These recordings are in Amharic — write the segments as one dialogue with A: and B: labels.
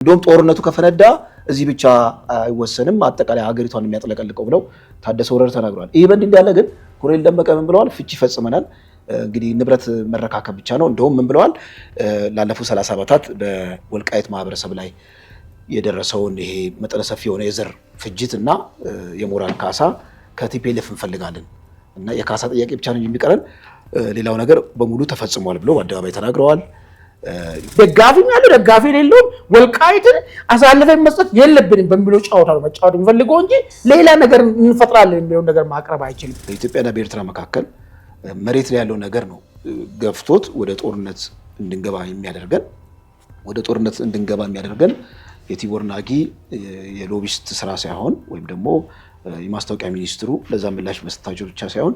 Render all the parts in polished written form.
A: እንደውም ጦርነቱ ከፈነዳ እዚህ ብቻ አይወሰንም አጠቃላይ ሀገሪቷን የሚያጥለቀልቀው ብለው ታደሰ ወረደ ተናግሯል። ይሄ በእንዲህ እንዳለ ግን ኮሎኔል ደመቀ ምን ብለዋል? ፍቺ ፈጽመናል፣ እንግዲህ ንብረት መረካከብ ብቻ ነው። እንደውም ምን ብለዋል? ላለፉት 30 ዓመታት በወልቃይት ማህበረሰብ ላይ የደረሰውን ይሄ መጠነ ሰፊ የሆነ የዘር ፍጅት እና የሞራል ካሳ ከቲፒኤልኤፍ እንፈልጋለን እና የካሳ ጥያቄ ብቻ ነው የሚቀረን፣ ሌላው ነገር በሙሉ ተፈጽሟል ብለው በአደባባይ ተናግረዋል።
B: ደጋፊም ያለ ደጋፊ የሌለውም ወልቃይትን አሳልፈን መስጠት የለብንም በሚለው ጫወታ ነው መጫወት የሚፈልገው እንጂ ሌላ ነገር እንፈጥራለን የሚለው ነገር ማቅረብ አይችልም።
A: በኢትዮጵያና በኤርትራ መካከል መሬት ላይ ያለው ነገር ነው ገፍቶት ወደ ጦርነት እንድንገባ የሚያደርገን የቲቦር ናጊ የሎቢስት ስራ ሳይሆን ወይም ደግሞ የማስታወቂያ ሚኒስትሩ ለዛ ምላሽ መስጠታቸው ብቻ ሳይሆን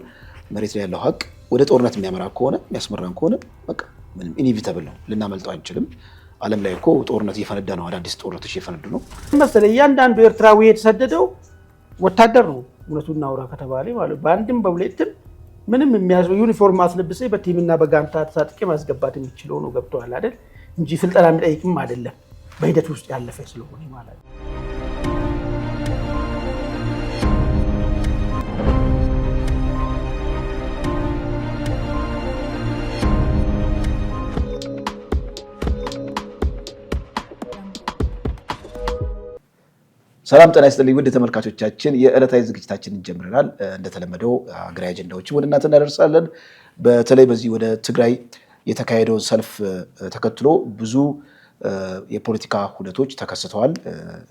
A: መሬት ላይ ያለው ሀቅ ወደ ጦርነት የሚያስመራን ከሆነ በቃ ምንም ኢኒቪታብል ነው፣ ልናመልጠው አንችልም። ዓለም ላይ እኮ ጦርነት እየፈነዳ ነው፣ አዳዲስ ጦርነቶች እየፈነዱ ነው
B: መሰለኝ። እያንዳንዱ ኤርትራዊ የተሰደደው ወታደር ነው እውነቱን እናውራ ከተባለ ማለት በአንድም በሁለትም ምንም የሚያስበው ዩኒፎርም አስለብሰ በቲምና በጋንታ ተሳጥቄ ማስገባት የሚችለው ነው። ገብተዋል አይደል? እንጂ ስልጠና የሚጠይቅም አይደለም፣ በሂደት ውስጥ ያለፈ ስለሆነ ማለት ነው።
A: ሰላም ጤና ይስጥልኝ ውድ ተመልካቾቻችን፣ የዕለታዊ ዝግጅታችንን ጀምረናል። እንደተለመደው ሀገራዊ አጀንዳዎችን ወደ እናንተ እናደርሳለን። በተለይ በዚህ ወደ ትግራይ የተካሄደውን ሰልፍ ተከትሎ ብዙ የፖለቲካ ሁነቶች ተከስተዋል።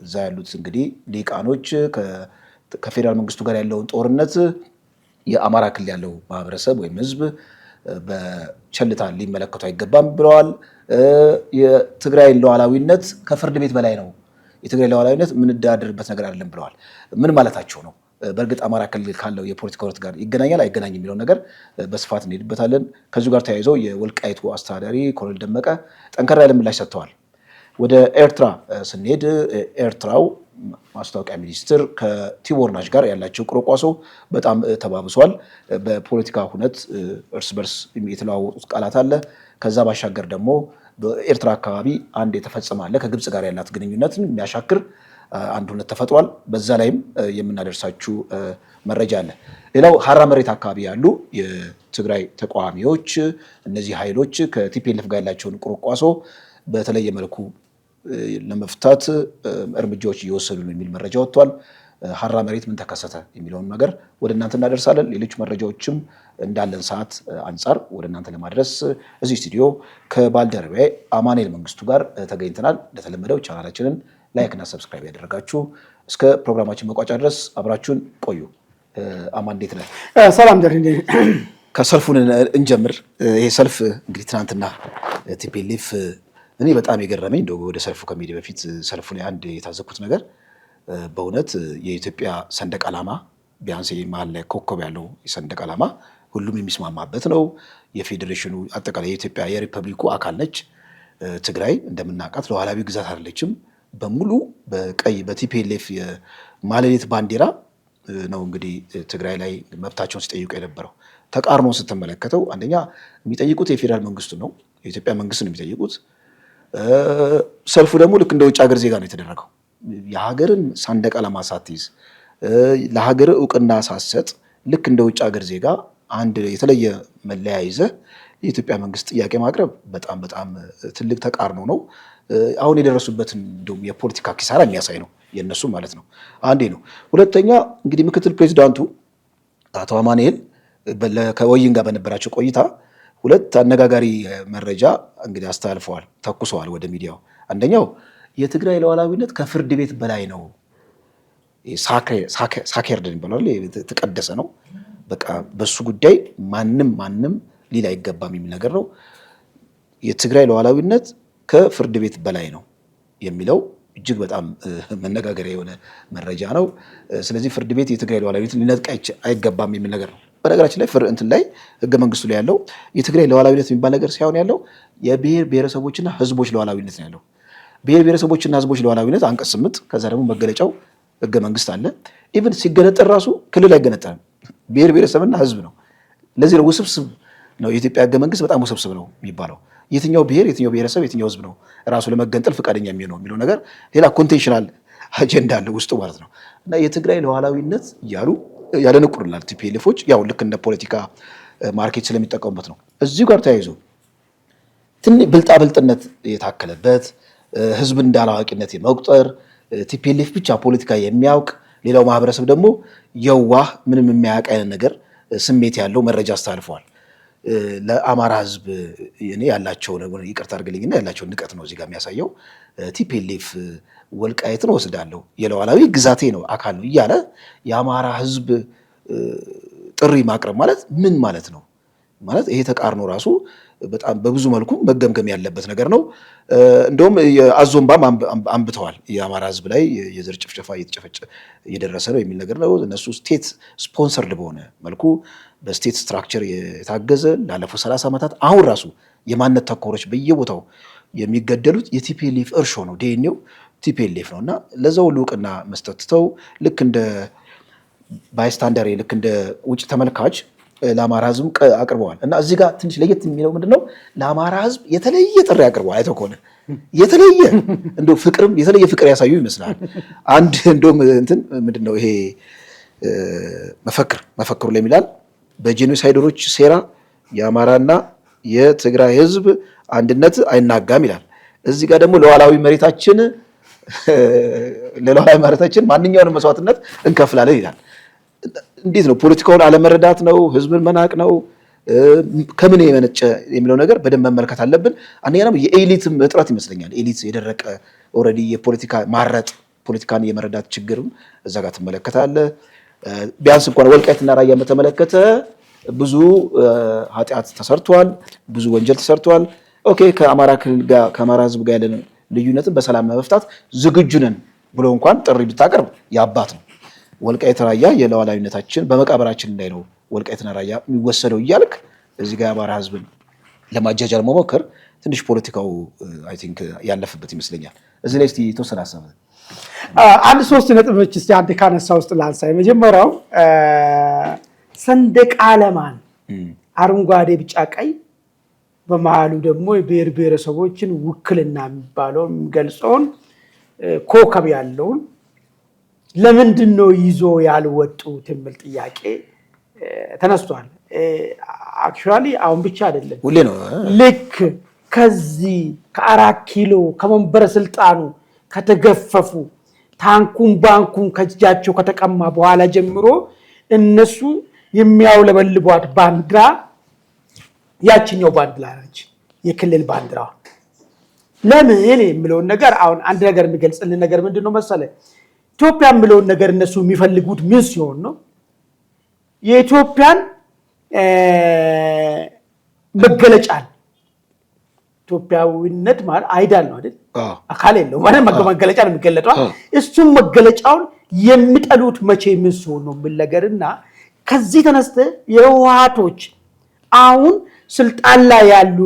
A: እዛ ያሉት እንግዲህ ሊቃኖች ከፌዴራል መንግስቱ ጋር ያለውን ጦርነት የአማራ ክልል ያለው ማህበረሰብ ወይም ህዝብ በቸልታ ሊመለከቱ አይገባም ብለዋል። የትግራይ ሉዓላዊነት ከፍርድ ቤት በላይ ነው፣ የትግራይ ሉዓላዊነት የምንደራደርበት ነገር አይደለም ብለዋል። ምን ማለታቸው ነው? በእርግጥ አማራ ክልል ካለው የፖለቲካ ሁኔታ ጋር ይገናኛል አይገናኝም የሚለው ነገር በስፋት እንሄድበታለን። ከዚሁ ጋር ተያይዘው የወልቃይቱ አስተዳዳሪ ኮሎኔል ደመቀ ጠንከር ያለ ምላሽ ሰጥተዋል። ወደ ኤርትራ ስንሄድ ኤርትራው ማስታወቂያ ሚኒስትር ከቲቦር ናጅ ጋር ያላቸው ቁርቋሶ በጣም ተባብሷል። በፖለቲካ ሁነት እርስ በርስ የተለዋወጡት ቃላት አለ። ከዛ ባሻገር ደግሞ በኤርትራ አካባቢ አንድ የተፈጸመ አለ። ከግብፅ ጋር ያላት ግንኙነትን የሚያሻክር አንድ ሁነት ተፈጥሯል። በዛ ላይም የምናደርሳችሁ መረጃ አለ። ሌላው ሀራ መሬት አካባቢ ያሉ የትግራይ ተቃዋሚዎች እነዚህ ኃይሎች ከቲፒኤልኤፍ ጋር ያላቸውን ቁርቋሶ በተለየ መልኩ ለመፍታት እርምጃዎች እየወሰዱ ነው የሚል መረጃ ወጥቷል። ሀራ መሬት ምን ተከሰተ የሚለውን ነገር ወደ እናንተ እናደርሳለን። ሌሎች መረጃዎችም እንዳለን ሰዓት አንጻር ወደ እናንተ ለማድረስ እዚህ ስቱዲዮ ከባልደረባዬ አማኑኤል መንግስቱ ጋር ተገኝተናል። እንደተለመደው ቻናላችንን ላይክ እና ሰብስክራይብ ያደረጋችሁ እስከ ፕሮግራማችን መቋጫ ድረስ አብራችሁን ቆዩ። አማን እንዴት ነህ?
B: ሰላም ደር
A: ከሰልፉን እንጀምር። ይሄ ሰልፍ እንግዲህ ትናንትና ቲፒኤልኤፍ እኔ በጣም የገረመኝ እንደው ወደ ሰልፉ ከመሄድ በፊት ሰልፉ ላይ አንድ የታዘብኩት ነገር በእውነት የኢትዮጵያ ሰንደቅ ዓላማ ቢያንስ መሀል ላይ ኮከብ ያለው የሰንደቅ ዓላማ ሁሉም የሚስማማበት ነው። የፌዴሬሽኑ አጠቃላይ የኢትዮጵያ የሪፐብሊኩ አካል ነች። ትግራይ እንደምናውቃት ሉዓላዊ ግዛት አይደለችም። በሙሉ በቀይ በቲፒኤልኤፍ የማለሌት ባንዲራ ነው እንግዲህ ትግራይ ላይ መብታቸውን ሲጠይቁ የነበረው። ተቃርኖን ስትመለከተው አንደኛ የሚጠይቁት የፌዴራል መንግስቱ ነው፣ የኢትዮጵያ መንግስት ነው የሚጠይቁት። ሰልፉ ደግሞ ልክ እንደ ውጭ ሀገር ዜጋ ነው የተደረገው። የሀገርን ሰንደቅ ዓላማ ሳትይዝ ለሀገር እውቅና ሳትሰጥ ልክ እንደ ውጭ ሀገር ዜጋ አንድ የተለየ መለያ ይዘህ የኢትዮጵያ መንግስት ጥያቄ ማቅረብ በጣም በጣም ትልቅ ተቃርኖ ነው። አሁን የደረሱበትን እንደውም የፖለቲካ ኪሳራ የሚያሳይ ነው የነሱ ማለት ነው። አንዴ ነው። ሁለተኛ እንግዲህ ምክትል ፕሬዚዳንቱ አቶ አማኑኤል ከወይን ጋር በነበራቸው ቆይታ ሁለት አነጋጋሪ መረጃ እንግዲህ አስተላልፈዋል፣ ተኩሰዋል ወደ ሚዲያው። አንደኛው የትግራይ ሉዓላዊነት ከፍርድ ቤት በላይ ነው፣ ሳኬርድ ይባላል፣ የተቀደሰ ነው፣ በቃ በሱ ጉዳይ ማንም ሊል አይገባም የሚል ነገር ነው። የትግራይ ሉዓላዊነት ከፍርድ ቤት በላይ ነው የሚለው እጅግ በጣም መነጋገሪያ የሆነ መረጃ ነው። ስለዚህ ፍርድ ቤት የትግራይ ሉዓላዊነት ሊነጥቅ አይገባም የሚል ነገር ነው። በነገራችን ላይ እንትን ላይ ህገ መንግስቱ ላይ ያለው የትግራይ ሉዓላዊነት የሚባል ነገር ሳይሆን ያለው የብሔር ብሔረሰቦችና ህዝቦች ሉዓላዊነት ነው ያለው። ብሔር ብሔረሰቦችና ህዝቦች ሉዓላዊነት አንቀጽ 8፣ ከዛ ደግሞ መገለጫው ህገ መንግስት አለ። ኢቭን ሲገነጠል ራሱ ክልል አይገነጠልም፣ ብሔር ብሔረሰብና ህዝብ ነው። ለዚህ ነው ውስብስብ ነው። የኢትዮጵያ ህገ መንግስት በጣም ውስብስብ ነው የሚባለው። የትኛው ብሔር፣ የትኛው ብሔረሰብ፣ የትኛው ህዝብ ነው ራሱ ለመገንጠል ፈቃደኛ የሚለው ነገር ሌላ ኮንቴንሽናል አጀንዳ አለ ውስጡ ማለት ነው። እና የትግራይ ሉዓላዊነት እያሉ ያደነቁሩናል ቲፒኤልኤፎች። ያው ልክ እንደ ፖለቲካ ማርኬት ስለሚጠቀሙበት ነው። እዚሁ ጋር ተያይዞ ብልጣብልጥነት የታከለበት ህዝብ እንዳላዋቂነት የመቁጠር ቲፒኤልኤፍ ብቻ ፖለቲካ የሚያውቅ ሌላው ማህበረሰብ ደግሞ የዋህ ምንም የሚያውቅ አይነት ነገር ስሜት ያለው መረጃ አስተላልፈዋል። ለአማራ ህዝብ ያላቸው ይቅርታ አድርግልኝና ያላቸው ንቀት ነው እዚህ ጋር የሚያሳየው። ቲፒኤልኤፍ ወልቃይትን ወስዳለሁ የሉዓላዊ ግዛቴ ነው አካል ነው እያለ የአማራ ህዝብ ጥሪ ማቅረብ ማለት ምን ማለት ነው? ማለት ይሄ ተቃርኖ ራሱ በጣም በብዙ መልኩ መገምገም ያለበት ነገር ነው። እንደውም የአዞምባም አንብተዋል። የአማራ ህዝብ ላይ የዘር ጭፍጨፋ እየደረሰ ነው የሚል ነገር ነው። እነሱ ስቴት ስፖንሰርድ በሆነ መልኩ በስቴት ስትራክቸር የታገዘ ላለፉት 30 ዓመታት አሁን ራሱ የማንነት ተኮሮች በየቦታው የሚገደሉት የቲፒኤልኤፍ እርሾ ነው። ዲኤንኤው ቲፒኤልኤፍ ነው እና ለዛው እውቅና መስጠት ትተው ልክ እንደ ባይስታንደር ልክ እንደ ውጭ ተመልካች ለአማራ ህዝብ አቅርበዋል። እና እዚህ ጋር ትንሽ ለየት የሚለው ምንድነው? ለአማራ ህዝብ የተለየ ጥሪ አቅርበዋል። አይተው ከሆነ የተለየ እንደው ፍቅርም የተለየ ፍቅር ያሳዩ ይመስላል። አንድ እንደውም እንትን ምንድነው ይሄ መፈክሩ ላይ ይላል በጄኖሳይደሮች ሴራ የአማራና የትግራይ ህዝብ አንድነት አይናጋም ይላል። እዚህ ጋር ደግሞ ለሉዓላዊ መሬታችን ማንኛውንም መስዋዕትነት እንከፍላለን ይላል። እንዴት ነው? ፖለቲካውን አለመረዳት ነው? ህዝብን መናቅ ነው? ከምን የመነጨ የሚለው ነገር በደንብ መመልከት አለብን። አንደኛ ደግሞ የኤሊትም እጥረት ይመስለኛል። ኤሊት የደረቀ ኦልሬዲ የፖለቲካ ማረጥ ፖለቲካን የመረዳት ችግርም እዛ ጋር ትመለከታለህ። ቢያንስ እንኳን ወልቃይትና ራያን በተመለከተ ብዙ ኃጢአት ተሰርቷል፣ ብዙ ወንጀል ተሰርቷል። ኦኬ ከአማራ ክልል ጋር ከአማራ ህዝብ ጋር ያለን ልዩነትን በሰላም መፍታት ዝግጁ ነን ብሎ እንኳን ጥሪ ብታቀርብ ያባት ነው። ወልቃይት ራያ የሉዓላዊነታችን በመቃብራችን ላይ ነው ወልቃይትና ራያ የሚወሰደው እያልክ እዚህ ጋር የአማራ ህዝብን ለማጃጃል መሞከር ትንሽ ፖለቲካው አይ ቲንክ ያለፈበት ይመስለኛል። እዚህ ላይ እስቲ የተወሰነ ሀሳብ
B: አንድ 3 ነጥቦች እስቲ አንድ ካነሳ ውስጥ ላንሳ። የመጀመሪያው ሰንደቅ ዓላማን አረንጓዴ፣ ቢጫ፣ ቀይ በመሃሉ ደግሞ የብሔር ብሔረሰቦችን ውክልና የሚባለው የሚገልጸውን ኮከብ ያለውን ለምንድን ነው ይዞ ያልወጡት የሚል ጥያቄ ተነስቷል። አክቹዋሊ አሁን ብቻ አይደለም፣
A: ሁሌ ነው።
B: ልክ ከዚህ ከ4 ኪሎ ከመንበረ ስልጣኑ ከተገፈፉ ታንኩን ባንኩን ከእጃቸው ከተቀማ በኋላ ጀምሮ እነሱ የሚያውለበልቧት ባንዲራ ያችኛው ባንዲራ ነች፣ የክልል ባንዲራ። ለምን የሚለውን ነገር አሁን አንድ ነገር የሚገልጽልን ነገር ምንድን ነው መሰለ? ኢትዮጵያ የሚለውን ነገር እነሱ የሚፈልጉት ምን ሲሆን ነው? የኢትዮጵያን መገለጫን ኢትዮጵያዊነት ማለት አይዳል ነው አይደል? አካል የለው ማለት መገለጫ ነው የሚገለጠው። እሱም መገለጫውን የሚጠሉት መቼ ምን ሲሆን ነው የሚል ነገርና ከዚህ ተነስተ የህወሓቶች አሁን ስልጣን ላይ ያሉ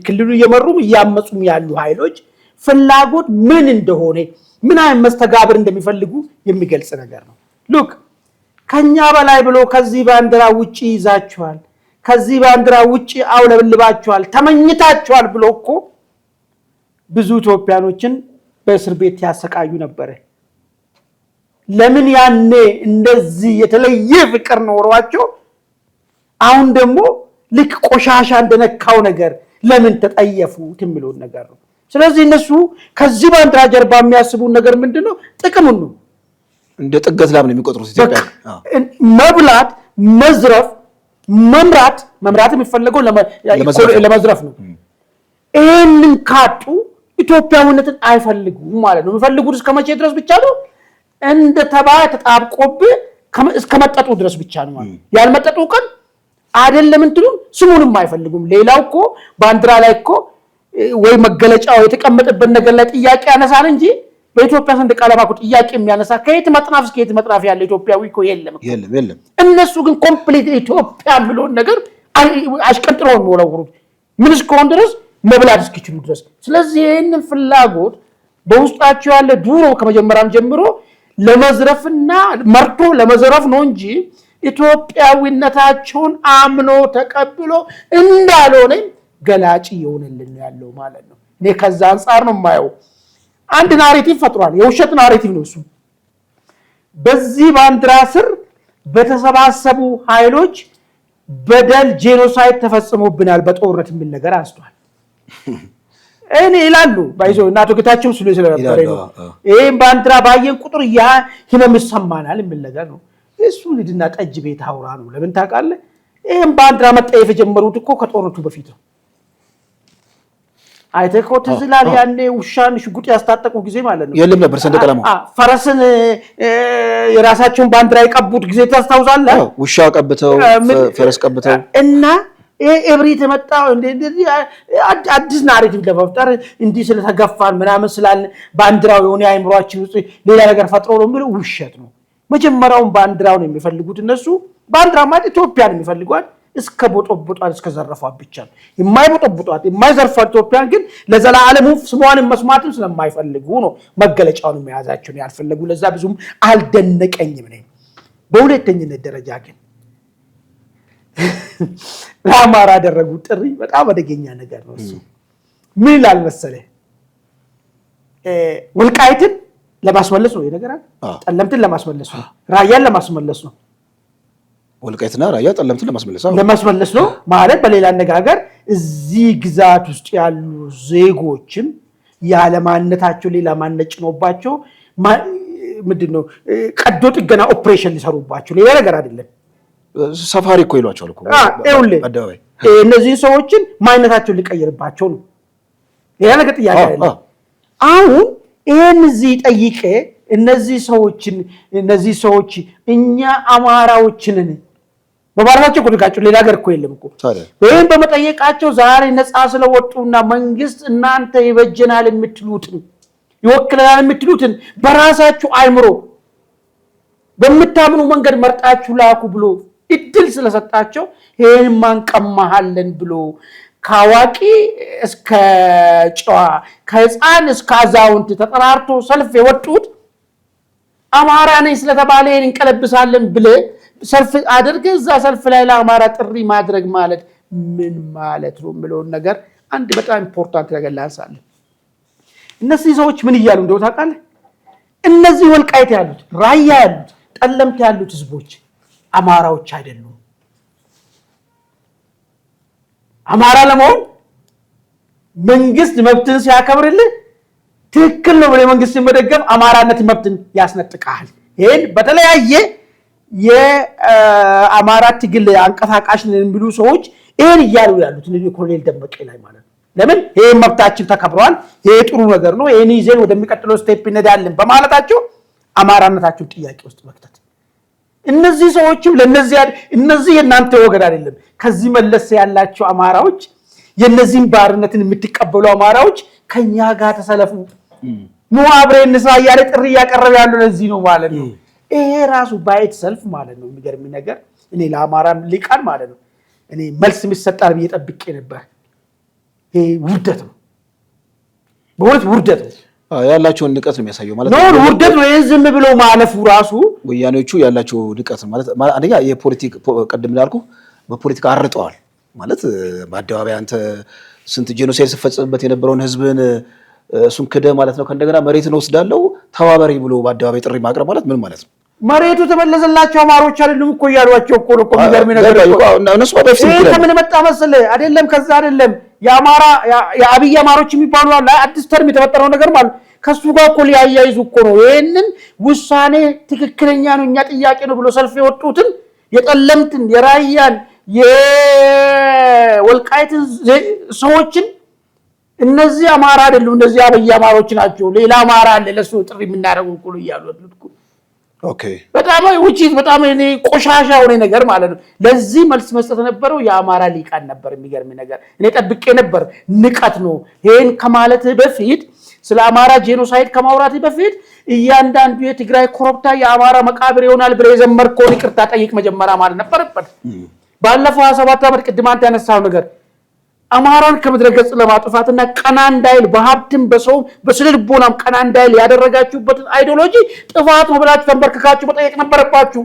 B: ክልሉ እየመሩም እያመጹም ያሉ ኃይሎች ፍላጎት ምን እንደሆነ ምን አይነት መስተጋብር እንደሚፈልጉ የሚገልጽ ነገር ነው። ሉክ ከኛ በላይ ብሎ ከዚህ ባንዲራ ውጪ ይዛችኋል፣ ከዚህ ባንዲራ ውጪ አውለብልባችኋል፣ ተመኝታችኋል ብሎ እኮ ብዙ ኢትዮጵያኖችን በእስር ቤት ያሰቃዩ ነበር። ለምን ያኔ እንደዚህ የተለየ ፍቅር ኖሯቸው አሁን ደግሞ ልክ ቆሻሻ እንደነካው ነገር ለምን ተጠየፉት የሚለውን ነገር ነው። ስለዚህ እነሱ ከዚህ ባንዲራ ጀርባ የሚያስቡን ነገር ምንድነው? ጥቅሙን ነው።
A: እንደ ጥገት ላም ነው የሚቆጥሩት። ኢትዮጵያ
B: መብላት፣ መዝረፍ፣ መምራት የሚፈለገው ለመዝረፍ ነው። ይሄንን ካጡ ኢትዮጵያዊነትን አይፈልጉም ማለት ነው። የሚፈልጉት እስከ መቼ ድረስ ብቻ ነው? እንደ ተባይ ተጣብቆብህ እስከመጠጡ ድረስ ብቻ ነው ማለት። ያልመጠጡ ቀን አይደለም እንትሉ ስሙንም አይፈልጉም። ሌላው እኮ ባንዲራ ላይ እኮ ወይ መገለጫው የተቀመጠበት ነገር ላይ ጥያቄ ያነሳል እንጂ በኢትዮጵያ ሰንደቅ ዓላማ እኮ ጥያቄ የሚያነሳ ከየት መጥናፍ እስከ የት መጥናፍ ያለ ኢትዮጵያዊ እኮ የለም። እነሱ ግን ኮምፕሊት ኢትዮጵያ ብሎን ነገር አሽቀንጥረው ነው ወለውሩት ምን እስከሆነ ድረስ መብላት እስኪችሉ ድረስ። ስለዚህ ይሄንን ፍላጎት በውስጣቸው ያለ ዱሮ ከመጀመሪያም ጀምሮ ለመዝረፍና መርቶ ለመዝረፍ ነው እንጂ ኢትዮጵያዊነታቸውን አምኖ ተቀብሎ እንዳልሆነ ገላጭ የሆነልን ያለው ማለት ነው። እኔ ከዛ አንፃር ነው የማየው። አንድ ናሬቲቭ ፈጥሯል። የውሸት ናሬቲቭ ነው እሱ። በዚህ ባንዲራ ስር በተሰባሰቡ ኃይሎች በደል ጄኖሳይድ ተፈጽሞብናል በጦርነት የሚል ነገር አንስቷል። እኔ ይላሉ ባይዞ እናቶ ጌታቸው ስሉ ስለነበረ ነው ይሄን ባንዲራ ባየን ቁጥር ያ ህመም ይሰማናል የሚል ነገር ነው። እሱ ልጅና ጠጅ ቤት አውራ ነው። ለምን ታውቃለህ? ይሄን ባንዲራ መጠየፍ የጀመሩት እኮ ከጦርነቱ በፊት ነው። አይተህ ትዝ ይላል ያኔ ውሻን ሽጉጥ ያስታጠቁ ጊዜ ማለት ነው።
A: የለም ነበር ሰንደቅ ዓላማው
B: ፈረስን የራሳቸውን ባንዲራ የቀቡት ጊዜ ታስታውሳለህ?
A: ውሻ ቀብተው ፈረስ ቀብተው
B: እና ይሄ እብሪት የመጣው እንደዚህ አዲስ ናሬቲቭ ለመፍጠር እንዲህ ስለተገፋን ምናምን ስላል ባንዲራው የሆነ አይምሮአችን ውስጥ ሌላ ነገር ፈጥሮ ነው የሚለው ውሸት ነው። መጀመሪያውን ባንዲራውን የሚፈልጉት እነሱ ባንዲራ ማለት ኢትዮጵያን የሚፈልጓት እስከ ቦጦቦጧን እስከ ዘረፏት ብቻ ነው። የማይቦጦቦጧት የማይዘርፏት ኢትዮጵያን ግን ለዘላለሙ ስሟንም መስማትም ስለማይፈልጉ ነው መገለጫውን መያዛቸው ነው ያልፈለጉ። ለዛ ብዙም አልደነቀኝም ነኝ። በሁለተኝነት ደረጃ ግን ለአማራ ያደረጉት ጥሪ በጣም አደገኛ ነገር ነው። እሱ ምን ይላል መሰለህ? ወልቃይትን ለማስመለስ ነው የነገር ጠለምትን ለማስመለስ ነው፣ ራያን ለማስመለስ ነው።
A: ወልቃይትና ራያ ጠለምትን
B: ለማስመለስ ነው ማለት በሌላ አነጋገር እዚህ ግዛት ውስጥ ያሉ ዜጎችን ያለማንነታቸው ሌላ ማንነት ጭኖባቸው ምንድነው ቀዶ ጥገና ኦፕሬሽን ሊሰሩባቸው ሌላ ነገር አይደለም።
A: ሰፋሪ እኮ ይሏቸዋል እኮ
B: አደባባይ እነዚህ ሰዎችን ማንነታቸውን ሊቀይርባቸው ነው። ሌላ ነገር ጥያቄ አይደለም። አሁን ይሄን እዚህ ጠይቄ እነዚህ ሰዎች እኛ አማራዎችንን በባህላቸው ቆጥቃቸው ሌላ ነገር እኮ የለም እኮ ይሄን በመጠየቃቸው ዛሬ ነፃ ስለወጡና መንግስት እናንተ ይበጀናል የምትሉትን ይወክለናል የምትሉትን በራሳችሁ አይምሮ በመታምኑ መንገድ መርጣችሁ ላኩ ብሎ እድል ስለሰጣቸው ይሄን ማንቀማሃለን ብሎ ካዋቂ እስከ ጨዋ ከህፃን እስከ አዛውንት ተጠራርቶ ሰልፍ የወጡት አማራ ነኝ ስለተባለ ይሄን እንቀለብሳለን ብለ ሰልፍ አድርገህ እዛ ሰልፍ ላይ ለአማራ ጥሪ ማድረግ ማለት ምን ማለት ነው የሚለውን ነገር አንድ በጣም ኢምፖርታንት ነገር ላንሳለን። እነዚህ ሰዎች ምን እያሉ እንደው ታውቃለህ? እነዚህ ወልቃይት ያሉት ራያ ያሉት ጠለምት ያሉት ህዝቦች አማራዎች አይደሉም። አማራ ለመሆን መንግስት መብትን ሲያከብርልህ ትክክል ነው ብለህ መንግስትን መደገፍ አማራነት መብትን ያስነጥቃል። ይሄን በተለያየ የአማራ ትግል አንቀሳቃሽ ነን ብሉ ሰዎች ይሄን እያሉ ያሉት እነዚህ ኮሎኔል ደመቀ ላይ ማለት ነው። ለምን ይሄ መብታችን ተከብሯል፣ ይሄ ጥሩ ነገር ነው፣ ይሄን ይዘን ወደሚቀጥለው ስቴፕ እንሄዳለን በማለታቸው አማራነታቸው ጥያቄ ውስጥ መክተት እነዚህ ሰዎችም እነዚህ የእናንተ ወገን አይደለም። ከዚህ መለስ ያላቸው አማራዎች የነዚህን ባርነትን የምትቀበሉ አማራዎች ከኛ ጋር ተሰለፉ ኑ አብረን እንስራ እያለ ጥሪ እያቀረበ ያሉ ለዚህ ነው ማለት ነው። ይሄ ራሱ ባይት ሰልፍ ማለት ነው። የሚገርም ነገር እኔ ለአማራ ሊቃን ማለት ነው እኔ መልስ የሚሰጣል ብዬ ጠብቄ ነበር። ይሄ ውርደት ነው፣ በእውነት ውርደት ነው።
A: ያላቸውን ንቀት ነው የሚያሳየው ማለት
B: ነው። ውርደት ነው። ይሄን ዝም ብለው ማለፉ ራሱ
A: ወያኔዎቹ ያላቸው ንቀት ማለት አንደኛ የፖለቲክ ቀደም እንዳልኩ በፖለቲካ አርጠዋል ማለት በአደባባይ አንተ ስንት ጄኖሳይድ ሲፈጸምበት የነበረውን ህዝብን እሱን ክደ ማለት ነው። ከእንደገና መሬትን ወስዳለው ተባበሪ ብሎ በአደባባይ ጥሪ ማቅረብ ማለት ምን ማለት ነው?
B: መሬቱ ተመለሰላቸው አማሮች አይደሉም እኮ እያሏቸው እኮ ነው። የሚገርም ነገር
A: እነሱ በፊት
B: ከምን መጣ መሰለህ አይደለም ከዛ አይደለም የአማራ የአብይ አማሮች የሚባሉ አለ አዲስ ተርም የተፈጠረው ነገር ማለት ከሱ ጋር እኮ ሊያያይዙ እኮ ነው። ይሄንን ውሳኔ ትክክለኛ ነው እኛ ጥያቄ ነው ብሎ ሰልፍ የወጡትን የጠለምትን የራያን የወልቃይትን ሰዎችን እነዚህ አማራ አይደሉም እነዚህ አብይ አማሮች ናቸው ሌላ አማራ አለ ለሱ ጥሪ የምናደርገው እኮ ነው እያሉት እኮ
A: ኦኬ
B: በጣም ውጪት በጣም እኔ ቆሻሻ ሆነ ነገር ማለት ነው። ለዚህ መልስ መስጠት ነበረው የአማራ ሊቃን ነበር። የሚገርም ነገር እኔ ጠብቄ ነበር። ንቀት ነው ይሄን ከማለት በፊት ስለ አማራ ጄኖሳይድ ከማውራት በፊት እያንዳንዱ የትግራይ ኮረብታ የአማራ መቃብር ይሆናል ብለ የዘመርከውን ይቅርታ ጠይቅ መጀመሪያ ማለት ነበረበት። ባለፈው 27 ዓመት ቅድም አንተ ያነሳው ነገር አማራን ከምድረ ገጽ ለማጥፋትና ቀና እንዳይል በሀብትም በሰው በስልልቦናም ቀና እንዳይል ያደረጋችሁበትን አይዲዮሎጂ ጥፋት ነው ብላችሁ ተንበርክካችሁ መጠየቅ ነበረባችሁ።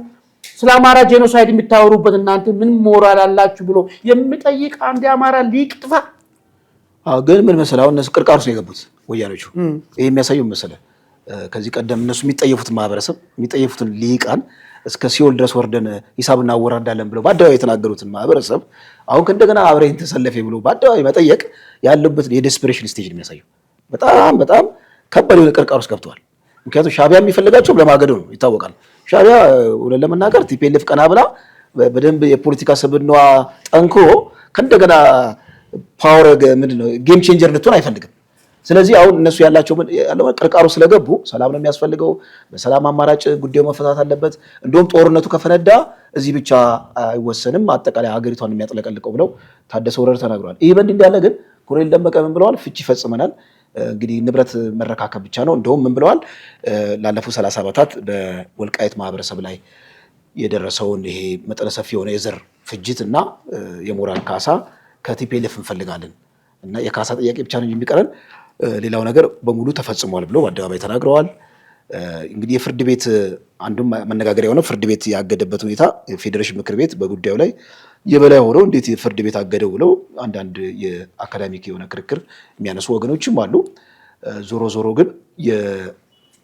B: ስለ አማራ ጄኖሳይድ የምታወሩበት እናንተ ምን ሞራል አላችሁ ብሎ የሚጠይቅ አንድ አማራ ሊቅ ጥፋ።
A: ግን ምን መሰለህ አሁን እነሱ ቅርቃሩስ ነው የገቡት ወያኖቹ። ይሄ የሚያሳየው መሰለህ ከዚህ ቀደም እነሱ የሚጠየፉትን ማህበረሰብ የሚጠየፉትን ሊቃን እስከ ሲኦል ድረስ ወርደን ሂሳብ እናወራዳለን ብለው በአደባባይ የተናገሩትን ማህበረሰብ አሁን ከእንደገና አብረን ተሰለፈ ብሎ በአደባባይ መጠየቅ ያለበት የዴስፐሬሽን ስቴጅ ነው የሚያሳየው። በጣም በጣም ከባድ የሆነ ቅርቃሩስ ገብተዋል። ምክንያቱም ሻዕቢያ የሚፈልጋቸው ለማገዶ ነው ይታወቃል። ሻዕቢያ ለመናገር ቲፒኤልኤፍ ቀና ብላ በደንብ የፖለቲካ ስብዕናዋ ጠንክሮ ከእንደገና ፓወር ምንድነው ጌም ቼንጀር እንድትሆን አይፈልግም። ስለዚህ አሁን እነሱ ያላቸው ቅርቃሩ ስለገቡ ሰላም ነው የሚያስፈልገው፣ በሰላም አማራጭ ጉዳዩ መፈታት አለበት፣ እንደውም ጦርነቱ ከፈነዳ እዚህ ብቻ አይወሰንም አጠቃላይ ሀገሪቷን የሚያጥለቀልቀው ብለው ታደሰ ወረደ ተናግረዋል። ይህ በእንዲህ እንዳለ ግን ኮሎኔል ደመቀ ምን ብለዋል? ፍቺ ይፈጽመናል፣ እንግዲህ ንብረት መረካከብ ብቻ ነው። እንደውም ምን ብለዋል? ላለፉት 30 ዓመታት በወልቃይት ማህበረሰብ ላይ የደረሰውን ይሄ መጠነ ሰፊ የሆነ የዘር ፍጅት እና የሞራል ካሳ ከቲፒኤልኤፍ እንፈልጋለን እና የካሳ ጥያቄ ብቻ ነው የሚቀረን፣ ሌላው ነገር በሙሉ ተፈጽሟል ብለው በአደባባይ ተናግረዋል። እንግዲህ የፍርድ ቤት አንዱም መነጋገሪያ የሆነው ፍርድ ቤት ያገደበት ሁኔታ የፌዴሬሽን ምክር ቤት በጉዳዩ ላይ የበላይ ሆነው እንዴት ፍርድ ቤት አገደው ብለው አንዳንድ የአካዳሚክ የሆነ ክርክር የሚያነሱ ወገኖችም አሉ። ዞሮ ዞሮ ግን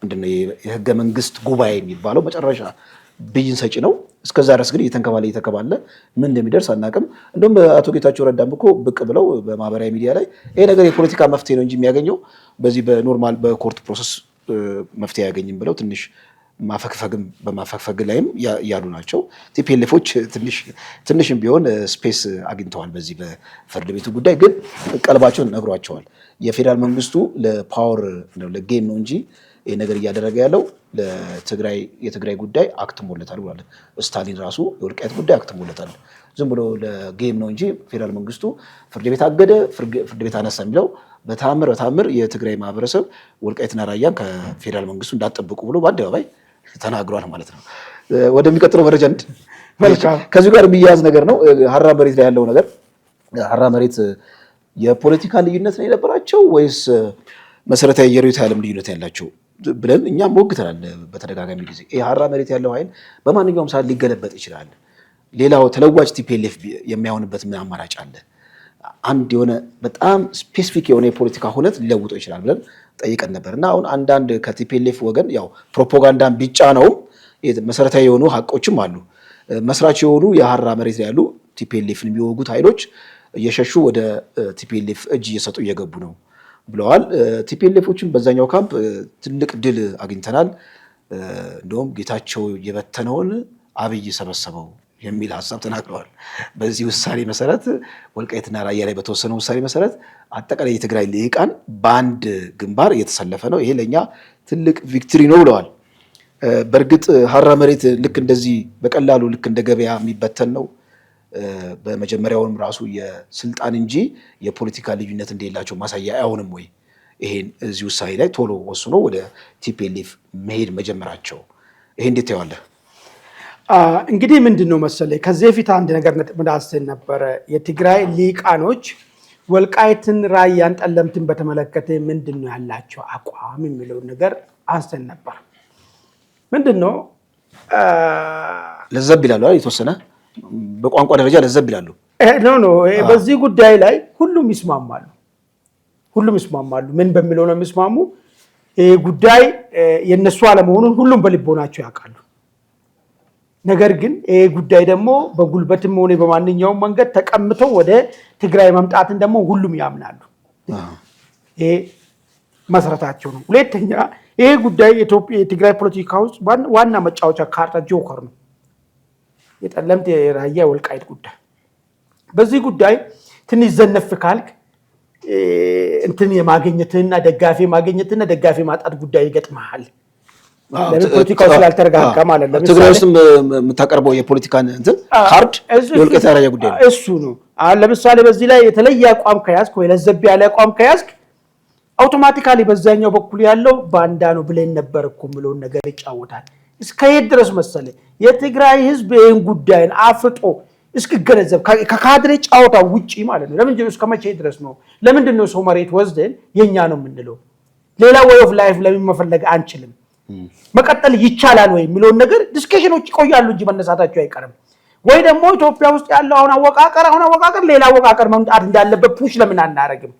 A: ምንድነው የህገ መንግስት ጉባኤ የሚባለው መጨረሻ ብይን ሰጪ ነው። እስከዛ ድረስ ግን እየተንከባለ ምን እንደሚደርስ አናውቅም። እንደውም አቶ ጌታቸው ረዳም እኮ ብቅ ብለው በማህበራዊ ሚዲያ ላይ ይሄ ነገር የፖለቲካ መፍትሄ ነው እንጂ የሚያገኘው በዚህ በኖርማል በኮርት ፕሮሰስ መፍትሄ አያገኝም ብለው ትንሽ በማፈግፈግ ላይም ያሉ ናቸው። ቲፒኤልኤፎች ትንሽም ቢሆን ስፔስ አግኝተዋል በዚህ በፍርድ ቤቱ ጉዳይ። ግን ቀልባቸውን ነግሯቸዋል። የፌዴራል መንግስቱ ለፓወር ለጌም ነው እንጂ ይህ ነገር እያደረገ ያለው የትግራይ ጉዳይ አክትሞለታል ብሏል። ስታሊን ራሱ የወልቃይት ጉዳይ አክትሞለታል። ዝም ብሎ ለጌም ነው እንጂ ፌዴራል መንግስቱ ፍርድ ቤት አገደ፣ ፍርድ ቤት አነሳ የሚለው በታምር የትግራይ ማህበረሰብ ወልቃይትና ራያን ከፌዴራል መንግስቱ እንዳጠብቁ ብሎ በአደባባይ ተናግሯል ማለት ነው። ወደሚቀጥለው መረጃ ከዚሁ ጋር የሚያያዝ ነገር ነው። ሀራ መሬት ላይ ያለው ነገር ሀራ መሬት የፖለቲካ ልዩነት ነው የነበራቸው ወይስ መሰረታዊ የርዕዮተ ዓለም ልዩነት ያላቸው ብለን እኛም ሞግተናል በተደጋጋሚ ጊዜ። ሀራ መሬት ያለው ኃይል በማንኛውም ሰዓት ሊገለበጥ ይችላል። ሌላው ተለዋጭ ቲፒኤልኤፍ የሚያሆንበት ምን አማራጭ አለ? አንድ የሆነ በጣም ስፔሲፊክ የሆነ የፖለቲካ ሁነት ሊለውጠው ይችላል ብለን ጠይቀን ነበር እና አሁን አንዳንድ ከቲፒኤልኤፍ ወገን ያው ፕሮፓጋንዳን ቢጫ ነው መሰረታዊ የሆኑ ሀቆችም አሉ። መስራች የሆኑ የሀራ መሬት ላይ ያሉ ቲፒኤልኤፍን የሚወጉት ኃይሎች እየሸሹ ወደ ቲፒኤልኤፍ እጅ እየሰጡ እየገቡ ነው ብለዋል። ቲፒኤልኤፎችን በዛኛው ካምፕ ትልቅ ድል አግኝተናል፣ እንደውም ጌታቸው የበተነውን አብይ ሰበሰበው የሚል ሀሳብ ተናግረዋል። በዚህ ውሳኔ መሰረት ወልቃይትና ራያ ላይ በተወሰነው ውሳኔ መሰረት አጠቃላይ የትግራይ ልሂቃን በአንድ ግንባር እየተሰለፈ ነው። ይሄ ለእኛ ትልቅ ቪክትሪ ነው ብለዋል። በእርግጥ ሀራ መሬት ልክ እንደዚህ በቀላሉ ልክ እንደ ገበያ የሚበተን ነው። በመጀመሪያውም ራሱ የስልጣን እንጂ የፖለቲካ ልዩነት እንደሌላቸው ማሳያ አይሆንም ወይ? ይሄን እዚህ ውሳኔ ላይ ቶሎ ወስኖ ወደ ቲፒኤልኤፍ መሄድ መጀመራቸው ይሄ እንዴት ታየዋለህ?
B: እንግዲህ ምንድን ነው መሰለኝ ከዚህ በፊት አንድ ነገር አንስተን ነበረ። የትግራይ ሊቃኖች ወልቃይትን፣ ራያን፣ ጠለምትን በተመለከተ ምንድን ነው ያላቸው አቋም የሚለውን ነገር አንስተን ነበር። ምንድን ነው
A: ለዘብ ይላሉ የተወሰነ በቋንቋ ደረጃ ለዘብ ይላሉ።
B: በዚህ ጉዳይ ላይ ሁሉም ይስማማሉ። ምን በሚለው ነው የሚስማሙ? ይህ ጉዳይ የነሱ አለመሆኑን ሁሉም በልቦናቸው ያውቃሉ። ነገር ግን ይህ ጉዳይ ደግሞ በጉልበትም ሆነ በማንኛውም መንገድ ተቀምተው ወደ ትግራይ መምጣትን ደግሞ ሁሉም ያምናሉ። ይሄ መሰረታቸው ነው። ሁለተኛ ይሄ ጉዳይ የትግራይ ፖለቲካ ውስጥ ዋና መጫወቻ ካርታ ጆከር ነው። የጠለምት የራያ ወልቃይት ጉዳይ በዚህ ጉዳይ ትንሽ ዘነፍ ካልክ እንትን የማግኘትና ደጋፊ ማጣት ጉዳይ ይገጥመሃል። ለምን ፖለቲካው ስላልተረጋጋ ማለት ነው።
A: ትግራይ ውስጥ የምታቀርበው የፖለቲካን እንትን ካርድ የወልቃይት ራያ ጉዳይ ነው።
B: እሱ ነው። ለምሳሌ በዚህ ላይ የተለየ አቋም ከያዝክ ወይ ለዘብ ያለ አቋም ከያዝክ አውቶማቲካሊ በዛኛው በኩል ያለው ባንዳ ነው ብለን ነበር እኮ የምለውን ነገር ይጫወታል። እስከየት ድረስ መሰለ የትግራይ ህዝብ ይህን ጉዳይን አፍጦ እስክገነዘብ ከካድሬ ጫወታ ውጪ ማለት ነው። ለምንድነው እስከ መቼ ድረስ ነው? ለምንድነው ሰው መሬት ወስደን የኛ ነው የምንለው? ሌላ ወይ ኦፍ ላይፍ ለምን መፈለግ አንችልም? መቀጠል ይቻላል ወይ የሚለውን ነገር ዲስከሽኖች ይቆያሉ እንጂ መነሳታቸው አይቀርም። ወይ ደግሞ ኢትዮጵያ ውስጥ ያለው አሁን አወቃቀር ሌላ አወቃቀር መምጣት እንዳለበት ፑሽ ለምን አናረግም?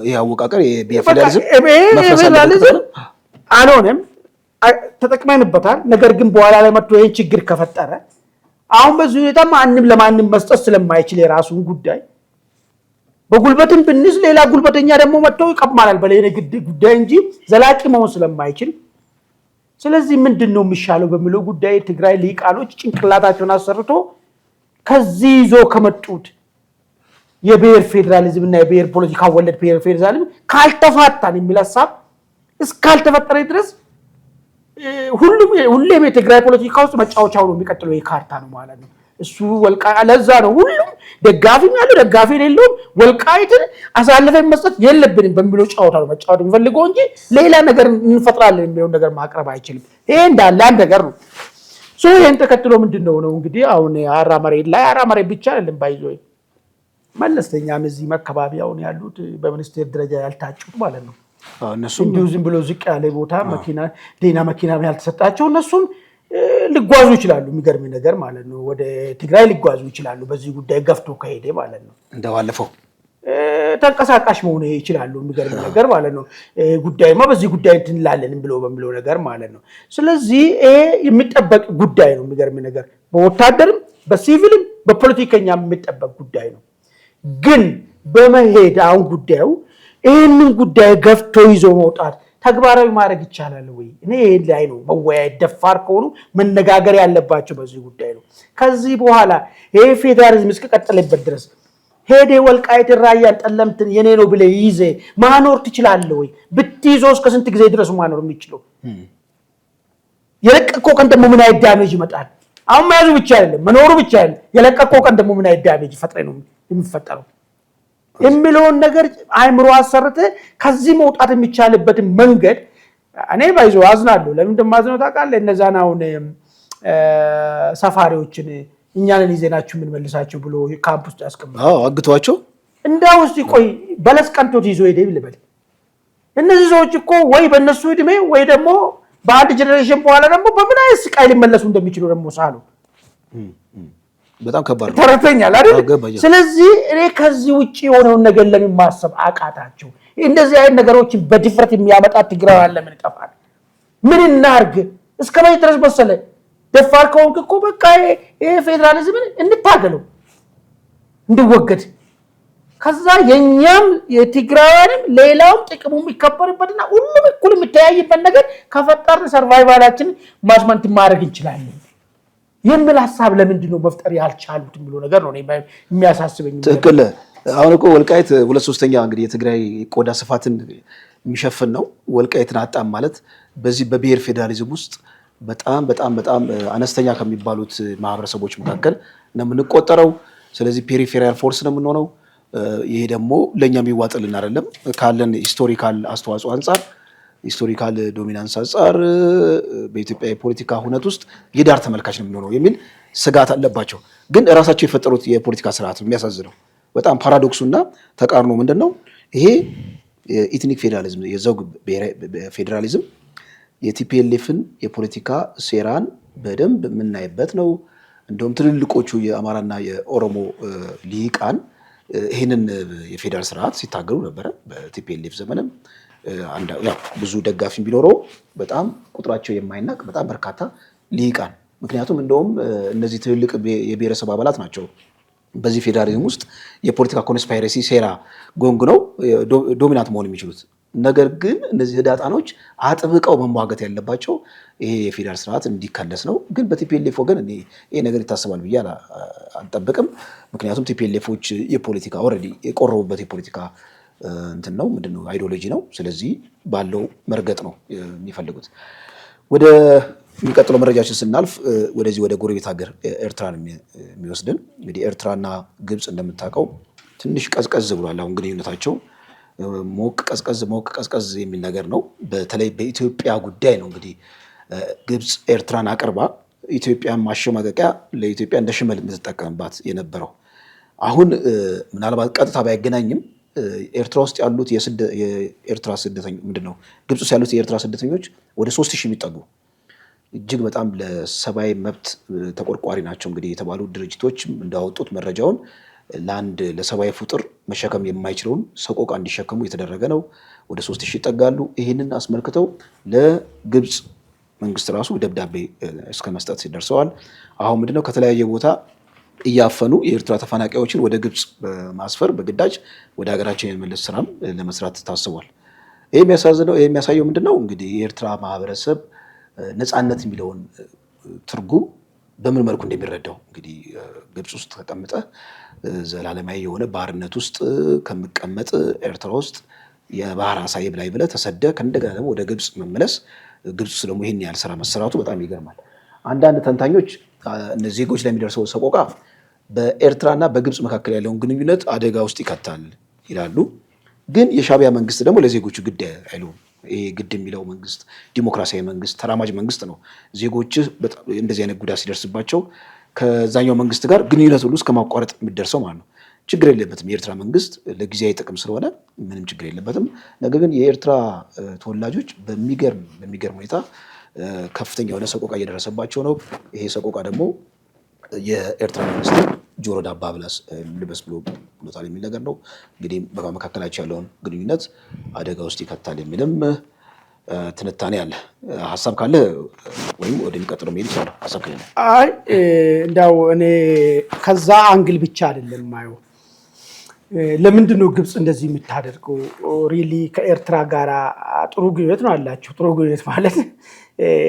A: ይሄ አወቃቀር የፌዴራሊዝም
B: አልሆነም፣ ተጠቅመንበታል። ነገር ግን በኋላ ላይ መጥቶ ይህን ችግር ከፈጠረ አሁን በዚህ ሁኔታ ማንም ለማንም መስጠት ስለማይችል የራሱን ጉዳይ በጉልበትም ብንስ ሌላ ጉልበተኛ ደግሞ መጥቶ ይቀማናል በሌላ ጉዳይ እንጂ ዘላቂ መሆን ስለማይችል፣ ስለዚህ ምንድን ነው የሚሻለው በሚለው ጉዳይ ትግራይ ሊቃኖች ጭንቅላታቸውን አሰርቶ ከዚህ ይዞ ከመጡት የብሔር ፌዴራሊዝም እና የብሔር ፖለቲካ ወለድ ብሔር ፌዴራሊዝም ካልተፋታን የሚል ሀሳብ እስካልተፈጠረ ድረስ ሁሌም የትግራይ ፖለቲካ ውስጥ መጫወቻው ነው የሚቀጥለው የካርታ ነው ማለት ነው። እሱ ለዛ ነው ሁሉም ደጋፊም ያለው ደጋፊ የሌለውም ወልቃይትን አሳልፈን መስጠት የለብንም በሚለው ጫወታ ነው መጫወት የሚፈልገው እንጂ ሌላ ነገር እንፈጥራለን የሚለውን ነገር ማቅረብ አይችልም። ይሄ እንዳለ አንድ ነገር ነው። ይህን ተከትሎ ምንድነው ነው እንግዲህ አሁን አራ መሬት ብቻ አይደለም ባይዞ መለስተኛም እዚህ አካባቢ አሁን ያሉት በሚኒስቴር ደረጃ ያልታጩት ማለት ነው። እነሱም እንዲሁ ዝም ብሎ ዝቅ ያለ ቦታ ሌላ መኪና ያልተሰጣቸው እነሱም ሊጓዙ ይችላሉ። የሚገርም ነገር ማለት ነው ወደ ትግራይ ሊጓዙ ይችላሉ። በዚህ ጉዳይ ገፍቶ ከሄደ ማለት ነው
A: እንደባለፈው
B: ተንቀሳቃሽ መሆን ይችላሉ። የሚገርም ነገር ማለት ነው ጉዳይማ በዚህ ጉዳይ እንትንላለን ብሎ በሚለው ነገር ማለት ነው። ስለዚህ ይሄ የሚጠበቅ ጉዳይ ነው። የሚገርም ነገር በወታደርም በሲቪልም በፖለቲከኛም የሚጠበቅ ጉዳይ ነው። ግን በመሄድ አሁን ጉዳዩ ይህንን ጉዳይ ገፍቶ ይዞ መውጣት ተግባራዊ ማድረግ ይቻላል ወይ? እኔ ይሄን ላይ ነው መወያየት ደፋር ከሆኑ መነጋገር ያለባቸው በዚህ ጉዳይ ነው። ከዚህ በኋላ ይሄ ፌዴራሊዝም እስከቀጠለበት ድረስ ሄደ ወልቃይትን ራያን ጠለምትን የኔ ነው ብለህ ይዘ ማኖር ትችላለህ ወይ? ብትይዘው እስከ ስንት ጊዜ ድረስ ማኖር የሚችለው? የለቀቀው ቀን ደግሞ ምን አይነት ዳሜጅ ይመጣል? አሁን መያዙ ብቻ አይደለም መኖሩ ብቻ አይደለም፣ የለቀቀው ቀን ደግሞ ምን አይነት ዳሜጅ ፈጥሬ ነው የሚፈጠረው የሚለውን ነገር አይምሮ አሰርተ ከዚህ መውጣት የሚቻልበትን መንገድ እኔ ባይዞ አዝናለሁ። ለምን እንደማዝነው ታውቃለህ? እነዛን አሁን ሰፋሪዎችን እኛንን ይዘናችሁ የምንመልሳቸው ብሎ ካምፕ ውስጥ ያስቀምጣል።
A: አግቷቸው
B: እንዳው እስቲ ቆይ በለስ ቀንቶት ይዞ ሄደ ይልበል። እነዚህ ሰዎች እኮ ወይ በእነሱ እድሜ ወይ ደግሞ በአንድ ጀነሬሽን በኋላ ደግሞ በምን አይነት ስቃይ ሊመለሱ እንደሚችሉ ደግሞ ሳሉ
A: በጣም ከባድ ነው።
B: ተረተኛል አይደል? ስለዚህ እኔ ከዚህ ውጪ የሆነውን ነገር ለምን ማሰብ አቃታቸው? እንደዚህ አይነት ነገሮችን በድፍረት የሚያመጣ ትግራይ አለ። ምን ይጠፋል? ምን እናርግ? እስከ መቼ ድረስ መሰለ? ደፋር ከሆንክ እኮ በቃ ይሄ ፌዴራሊዝምን እንታገለው እንዲወገድ፣ ከዛ የኛም የትግራይንም ሌላውም ጥቅሙ የሚከበርበትና ሁሉም እኩል የሚተያይበት ነገር ከፈጠርን ሰርቫይቫላችን ማስመንት ማድረግ እንችላለን የሚል ሀሳብ ለምንድን ነው መፍጠር ያልቻሉት የሚለው ነገር ነው የሚያሳስበኝ።
A: ትክክል። አሁን እኮ ወልቃይት 2/3 እንግዲህ የትግራይ ቆዳ ስፋትን የሚሸፍን ነው። ወልቃይትን አጣም ማለት በዚህ በብሔር ፌዴራሊዝም ውስጥ በጣም በጣም በጣም አነስተኛ ከሚባሉት ማህበረሰቦች መካከል ነው የምንቆጠረው። ስለዚህ ፔሪፌሪያል ፎርስ ነው የምንሆነው። ይሄ ደግሞ ለእኛ የሚዋጥልን አይደለም ካለን ሂስቶሪካል አስተዋጽኦ አንጻር ሂስቶሪካል ዶሚናንስ አንጻር በኢትዮጵያ የፖለቲካ ሁነት ውስጥ የዳር ተመልካች ነው የሚሆነው የሚል ስጋት አለባቸው። ግን እራሳቸው የፈጠሩት የፖለቲካ ስርዓት ነው የሚያሳዝነው። በጣም ፓራዶክሱና ተቃርኖ ምንድነው? ይሄ የኢትኒክ ፌዴራሊዝም የዘውግ ፌዴራሊዝም የቲፒኤልኤፍን የፖለቲካ ሴራን በደንብ የምናይበት ነው። እንደውም ትልልቆቹ የአማራና የኦሮሞ ሊቃን ይህንን የፌዴራል ስርዓት ሲታገሉ ነበረ። በቲፒኤልኤፍ ዘመንም ብዙ ደጋፊ ቢኖረው በጣም ቁጥራቸው የማይናቅ በጣም በርካታ ሊቃን፣ ምክንያቱም እንደውም እነዚህ ትልልቅ የብሔረሰብ አባላት ናቸው በዚህ ፌዴራሊዝም ውስጥ የፖለቲካ ኮንስፓይረሲ ሴራ ጎንግ ነው ዶሚናንት መሆን የሚችሉት። ነገር ግን እነዚህ ህዳጣኖች አጥብቀው መሟገት ያለባቸው ይሄ የፌዴራል ስርዓት እንዲከለስ ነው። ግን በቲፒኤልኤፍ ወገን ይሄ ነገር ይታሰባል ብዬ አልጠብቅም። ምክንያቱም ቲፒኤልኤፎች የፖለቲካ ኦልሬዲ የቆረቡበት የፖለቲካ እንትን ነው ምንድነው አይዲዮሎጂ ነው። ስለዚህ ባለው መርገጥ ነው የሚፈልጉት። ወደ የሚቀጥለው መረጃችን ስናልፍ ወደዚህ ወደ ጎረቤት ሀገር ኤርትራን የሚወስድን እንግዲህ ኤርትራና ግብፅ እንደምታውቀው ትንሽ ቀዝቀዝ ብሏል። አሁን ግንኙነታቸው ሞቅ ቀዝቀዝ የሚል ነገር ነው። በተለይ በኢትዮጵያ ጉዳይ ነው እንግዲህ ግብፅ ኤርትራን አቅርባ ኢትዮጵያን ማሸማቀቂያ ለኢትዮጵያ እንደ ሽመል የምትጠቀምባት የነበረው። አሁን ምናልባት ቀጥታ ባይገናኝም ኤርትራ ውስጥ ያሉት የኤርትራ ስደተኞች ምንድነው ግብጽ ውስጥ ያሉት የኤርትራ ስደተኞች ወደ 3000 የሚጠጉ እጅግ በጣም ለሰብአዊ መብት ተቆርቋሪ ናቸው እንግዲህ የተባሉ ድርጅቶች እንዳወጡት መረጃውን ለአንድ ለሰብአዊ ፍጡር መሸከም የማይችለውን ሰቆቃ እንዲሸከሙ የተደረገ ነው። ወደ 3000 ይጠጋሉ። ይህንን አስመልክተው ለግብጽ መንግስት ራሱ ደብዳቤ እስከ መስጠት ደርሰዋል። አሁን ምንድነው ከተለያየ ቦታ እያፈኑ የኤርትራ ተፈናቃዮችን ወደ ግብጽ በማስፈር በግዳጅ ወደ ሀገራቸው የመመለስ ስራም ለመስራት ታስቧል። ይሄ የሚያሳየው ምንድነው እንግዲህ የኤርትራ ማህበረሰብ ነፃነት የሚለውን ትርጉም በምን መልኩ እንደሚረዳው እንግዲህ ግብጽ ውስጥ ተቀምጠ ዘላለማዊ የሆነ ባርነት ውስጥ ከመቀመጥ ኤርትራ ውስጥ የባህር አሳ ይብላኝ ብለህ ተሰደህ ከእንደገና ደግሞ ወደ ግብጽ መመለስ ግብጽ ውስጥ ደግሞ ይሄን ያህል ስራ መሰራቱ በጣም ይገርማል። አንዳንድ ተንታኞች እነዚህ ዜጎች ላይ የሚደርሰው ሰቆቃ በኤርትራና በግብጽ መካከል ያለውን ግንኙነት አደጋ ውስጥ ይከታል ይላሉ። ግን የሻዕቢያ መንግስት ደግሞ ለዜጎቹ ግድ አይሉም። ይሄ ግድ የሚለው መንግስት ዲሞክራሲያዊ መንግስት፣ ተራማጅ መንግስት ነው። ዜጎች እንደዚህ አይነት ጉዳት ሲደርስባቸው ከዛኛው መንግስት ጋር ግንኙነት ሁሉ እስከ ማቋረጥ የሚደርሰው ማለት ነው። ችግር የለበትም። የኤርትራ መንግስት ለጊዜያዊ ጥቅም ስለሆነ ምንም ችግር የለበትም። ነገር ግን የኤርትራ ተወላጆች በሚገርም ሁኔታ ከፍተኛ የሆነ ሰቆቃ እየደረሰባቸው ነው። ይሄ ሰቆቃ ደግሞ የኤርትራ መንግስት ጆሮ ዳባ ልበስ ብሎታል የሚል ነገር ነው። እንግዲህ በመካከላቸው ያለውን ግንኙነት አደጋ ውስጥ ይከታል የሚልም ትንታኔ አለ። ሀሳብ ካለ ወይም ወደሚቀጥለው መሄድ ይችላል። ሀሳብ ካለ
B: እንዳው እኔ ከዛ አንግል ብቻ አይደለም ማየው። ለምንድን ነው ግብጽ እንደዚህ የምታደርገው? ሪሊ ከኤርትራ ጋር ጥሩ ግንኙነት ነው አላችሁ። ጥሩ ግንኙነት ማለት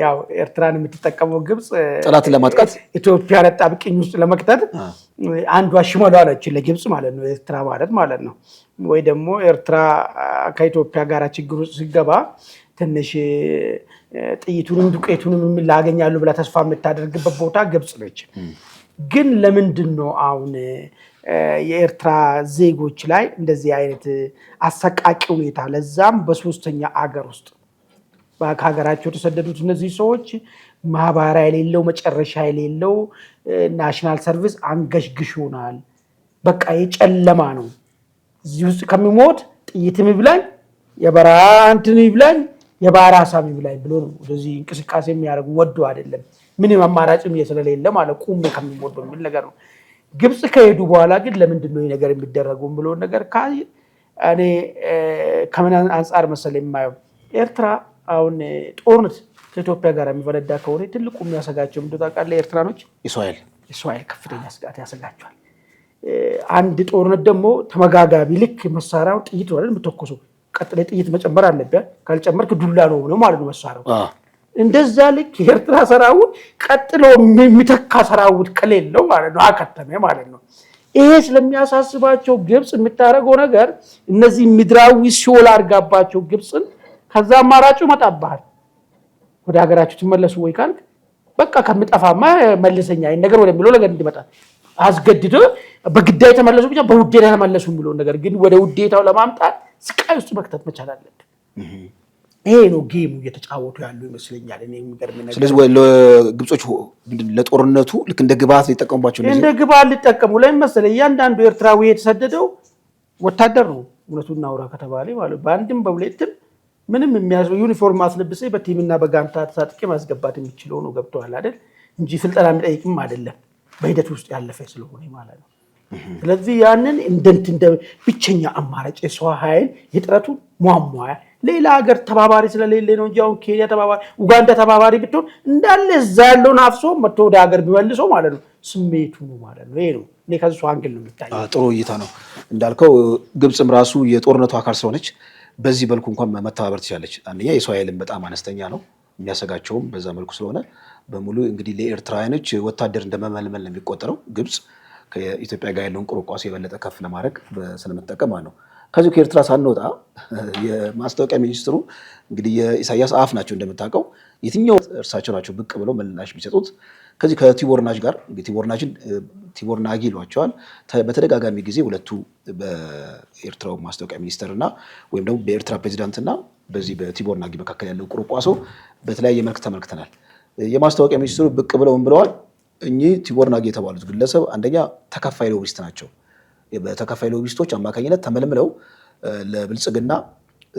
B: ያው ኤርትራን የምትጠቀመው ግብጽ
A: ጠላትን ለማጥቃት
B: ኢትዮጵያን አጣብቂኝ ውስጥ ለመክተት አንዷ ሽመሏ ነች ለግብጽ ማለት ነው፣ ኤርትራ ማለት ነው። ወይ ደግሞ ኤርትራ ከኢትዮጵያ ጋር ችግር ውስጥ ሲገባ ትንሽ ጥይቱንም ዱቄቱንም ላገኛሉ ብላ ተስፋ የምታደርግበት ቦታ ግብጽ ነች። ግን ለምንድን ነው አሁን የኤርትራ ዜጎች ላይ እንደዚህ አይነት አሰቃቂ ሁኔታ ለዛም በሶስተኛ አገር ውስጥ ከሀገራቸው የተሰደዱት እነዚህ ሰዎች ማህበራዊ የሌለው መጨረሻ የሌለው ናሽናል ሰርቪስ አንገሽግሾናል። በቃ የጨለማ ነው። እዚህ ውስጥ ከሚሞት ጥይትም ይብላኝ የበረሃ እንትን ይብላኝ የባህር ሀሳብ ይብላኝ ብሎ ነው ወደዚህ እንቅስቃሴ የሚያደርጉ ወዶ አይደለም። ምንም አማራጭም ስለሌለ ማለት ቁም ከሚሞት በሚል ነገር ነው። ግብጽ ከሄዱ በኋላ ግን ለምንድን ነው ነገር የሚደረገው ብሎ ነገር እኔ ከምን አንጻር መሰለኝ የማየው ኤርትራ አሁን ጦርነት ከኢትዮጵያ ጋር የሚፈነዳ ከሆነ ትልቁ የሚያሰጋቸው ምንድን ነው ታውቃለህ? ኤርትራኖች የእስራኤል ከፍተኛ ስጋት ያሰጋቸዋል። አንድ ጦርነት ደግሞ ተመጋጋቢ ልክ መሳሪያው ጥይት ነው አይደል የምትተኮሰው፣ ቀጥለ ጥይት መጨመር አለብህ። ካልጨመርክ ዱላ ነው ማለት ነው መሳሪያው። እንደዛ ልክ የኤርትራ ሰራዊት ቀጥሎ የሚተካ ሰራዊት ከሌለው ማለት ነው አከተመ ማለት ነው። ይሄ ስለሚያሳስባቸው ግብጽ የምታደርገው ነገር እነዚህ ምድራዊ ሲኦል አድርጋባቸው ግብጽን ከዛ አማራጩ መጣባል ወደ ሀገራችሁ ትመለሱ ወይ ካልክ በቃ ከምጠፋማ መልሰኛ ይሄን ነገር ወደሚለው ነገር እንዲመጣ አስገድዶ በግዳይ ተመለሱ ብቻ በውዴታ ተመለሱ የሚለው ነገር ግን ወደ ውዴታው ለማምጣት ስቃይ ውስጥ መክተት መቻል አለበት። ይሄ ነው ጌሙ እየተጫወቱ ያሉ ይመስለኛል። እኔ የሚገርም ነገር
A: ስለዚህ ግብጾች ለጦርነቱ ልክ እንደ ግብአት ሊጠቀሙባቸው
B: እንደ ግብአት ሊጠቀሙ ላይ መሰለኝ። እያንዳንዱ ኤርትራዊ የተሰደደው ወታደር ነው እውነቱን እናውራ ከተባለ ማለት በአንድም በሁለትም ምንም የሚያስበው ዩኒፎርም አስለብሰ በቲምና በጋንታ ተሳጥቄ ማስገባት የሚችለው ነው። ገብተዋል አይደል? እንጂ ስልጠና የሚጠይቅም አይደለም። በሂደት ውስጥ ያለፈ ስለሆነ ማለት ነው። ስለዚህ ያንን እንደ ብቸኛ አማራጭ የሰው ኃይል የጥረቱ ሟሟያ ሌላ ሀገር ተባባሪ ስለሌለ ነው እንጂ አሁን ኬንያ ተባባሪ፣ ኡጋንዳ ተባባሪ ብትሆን እንዳለ እዛ ያለውን አፍሶ መጥቶ ወደ ሀገር ቢመልሰው ማለት ነው ስሜቱ ነው ማለት ነው። ይሄ ነው እኔ ከዚህ አንግል ነው የሚታየው።
A: ጥሩ እይታ ነው እንዳልከው። ግብጽም ራሱ የጦርነቱ አካል ስለሆነች በዚህ መልኩ እንኳን መተባበር ትችላለች። አንደኛ የሰው ኃይልም በጣም አነስተኛ ነው፣ የሚያሰጋቸውም በዛ መልኩ ስለሆነ በሙሉ እንግዲህ ለኤርትራውያኖች ወታደር እንደመመልመል ነው የሚቆጠረው። ግብጽ ከኢትዮጵያ ጋር ያለውን ቁርቋሴ የበለጠ ከፍ ለማድረግ ስለምትጠቀም ነው። ከዚህ ከኤርትራ ሳንወጣ የማስታወቂያ ሚኒስትሩ እንግዲህ የኢሳያስ አፍ ናቸው እንደምታውቀው። የትኛው እርሳቸው ናቸው ብቅ ብለው ምላሽ ቢሰጡት ከዚህ ከቲቦርናጅ ጋር ቲቦርናጊ ይሏቸዋል። በተደጋጋሚ ጊዜ ሁለቱ በኤርትራው ማስታወቂያ ሚኒስተርና ወይም ደግሞ በኤርትራ ፕሬዚዳንትና በዚህ በቲቦርናጊ መካከል ያለው ቁርቋሶ በተለያየ መልክ ተመልክተናል። የማስታወቂያ ሚኒስትሩ ብቅ ብለው ብለዋል። እኚህ ቲቦርናጊ የተባሉት ግለሰብ አንደኛ ተከፋይ ሎቢስት ናቸው። በተከፋይ ሎቢስቶች አማካኝነት ተመልምለው ለብልጽግና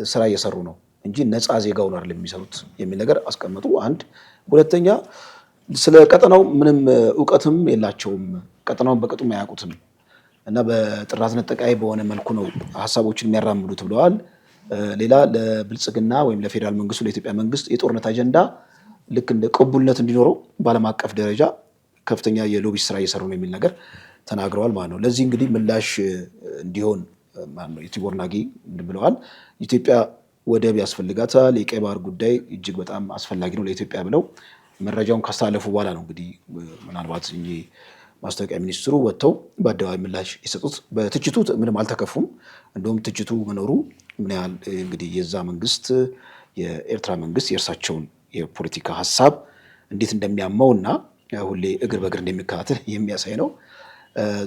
A: ስራ እየሰሩ ነው እንጂ ነፃ ዜጋ ሆነው አይደለም የሚሰሩት የሚል ነገር አስቀመጡ። አንድ ሁለተኛ ስለ ቀጠናው ምንም እውቀትም የላቸውም፣ ቀጠናውን በቅጡም አያውቁትም እና በጥራዝ ነጠቃይ በሆነ መልኩ ነው ሀሳቦችን የሚያራምዱት ብለዋል። ሌላ ለብልጽግና ወይም ለፌዴራል መንግስቱ ለኢትዮጵያ መንግስት የጦርነት አጀንዳ ልክ እንደ ቅቡልነት እንዲኖረው በዓለም አቀፍ ደረጃ ከፍተኛ የሎቢ ስራ እየሰሩ ነው የሚል ነገር ተናግረዋል ማለት ነው። ለዚህ እንግዲህ ምላሽ እንዲሆን ቲቦር ናጊ ብለዋል። ኢትዮጵያ ወደብ ያስፈልጋታል፣ የቀይ ባህር ጉዳይ እጅግ በጣም አስፈላጊ ነው ለኢትዮጵያ ብለው መረጃውን ካስተላለፉ በኋላ ነው እንግዲህ ምናልባት ማስታወቂያ ሚኒስትሩ ወጥተው በአደባባይ ምላሽ የሰጡት። በትችቱ ምንም አልተከፉም። እንደውም ትችቱ መኖሩ ምን ያህል እንግዲህ የዛ መንግስት የኤርትራ መንግስት የእርሳቸውን የፖለቲካ ሀሳብ እንዴት እንደሚያመው እና ሁሌ እግር በእግር እንደሚከታተል የሚያሳይ ነው።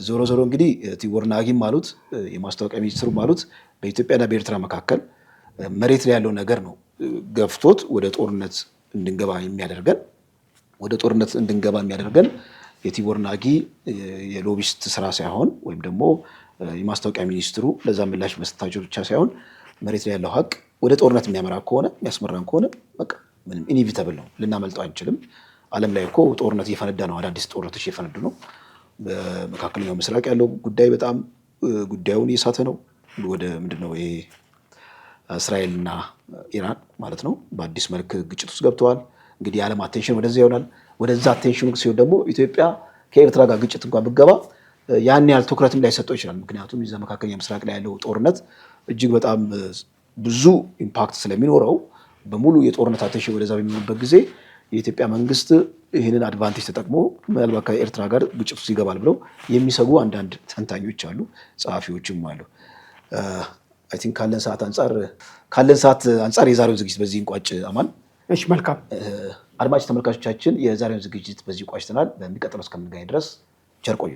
A: ዞሮ ዞሮ እንግዲህ ቲቦር ናጊም አሉት የማስታወቂያ ሚኒስትሩ አሉት በኢትዮጵያና በኤርትራ መካከል መሬት ላይ ያለው ነገር ነው ገፍቶት ወደ ጦርነት እንድንገባ የሚያደርገን የቲቦር ናጊ የሎቢስት ስራ ሳይሆን ወይም ደግሞ የማስታወቂያ ሚኒስትሩ ለዛ ምላሽ መስጠታቸው ብቻ ሳይሆን መሬት ላይ ያለው ሀቅ ወደ ጦርነት የሚያስመራን ከሆነ በቃ ምንም ኢኒቪተብል ነው፣ ልናመልጠው አንችልም። ዓለም ላይ እኮ ጦርነት እየፈነዳ ነው፣ አዳዲስ ጦርነቶች እየፈነዱ ነው። በመካከለኛው ምስራቅ ያለው ጉዳይ በጣም ጉዳዩን እየሳተ ነው። ወደ ምንድነው ይሄ እስራኤልና ኢራን ማለት ነው በአዲስ መልክ ግጭት ውስጥ ገብተዋል። እንግዲህ የዓለም አቴንሽን ወደዚያ ይሆናል። ወደዛ አቴንሽኑ ሲሆን ደግሞ ኢትዮጵያ ከኤርትራ ጋር ግጭት እንኳን ብትገባ ያን ያህል ትኩረትም ላይሰጠው ይችላል። ምክንያቱም የዛ መካከለኛ ምስራቅ ላይ ያለው ጦርነት እጅግ በጣም ብዙ ኢምፓክት ስለሚኖረው በሙሉ የጦርነት አቴንሽን ወደዛ በሚሆንበት ጊዜ የኢትዮጵያ መንግስት ይህንን አድቫንቴጅ ተጠቅሞ ምናልባት ከኤርትራ ጋር ግጭት ውስጥ ይገባል ብለው የሚሰጉ አንዳንድ ተንታኞች አሉ፣ ጸሐፊዎችም አሉ። አይ ቲንክ ካለን ሰዓት አንጻር የዛሬውን ዝግጅት በዚህ እንቋጭ። አማን
B: እሺ፣ መልካም
A: አድማጭ ተመልካቾቻችን፣ የዛሬውን ዝግጅት በዚህ ቋጭተናል። በሚቀጥለው እስከምንገናኝ ድረስ ቸር ቆዩ።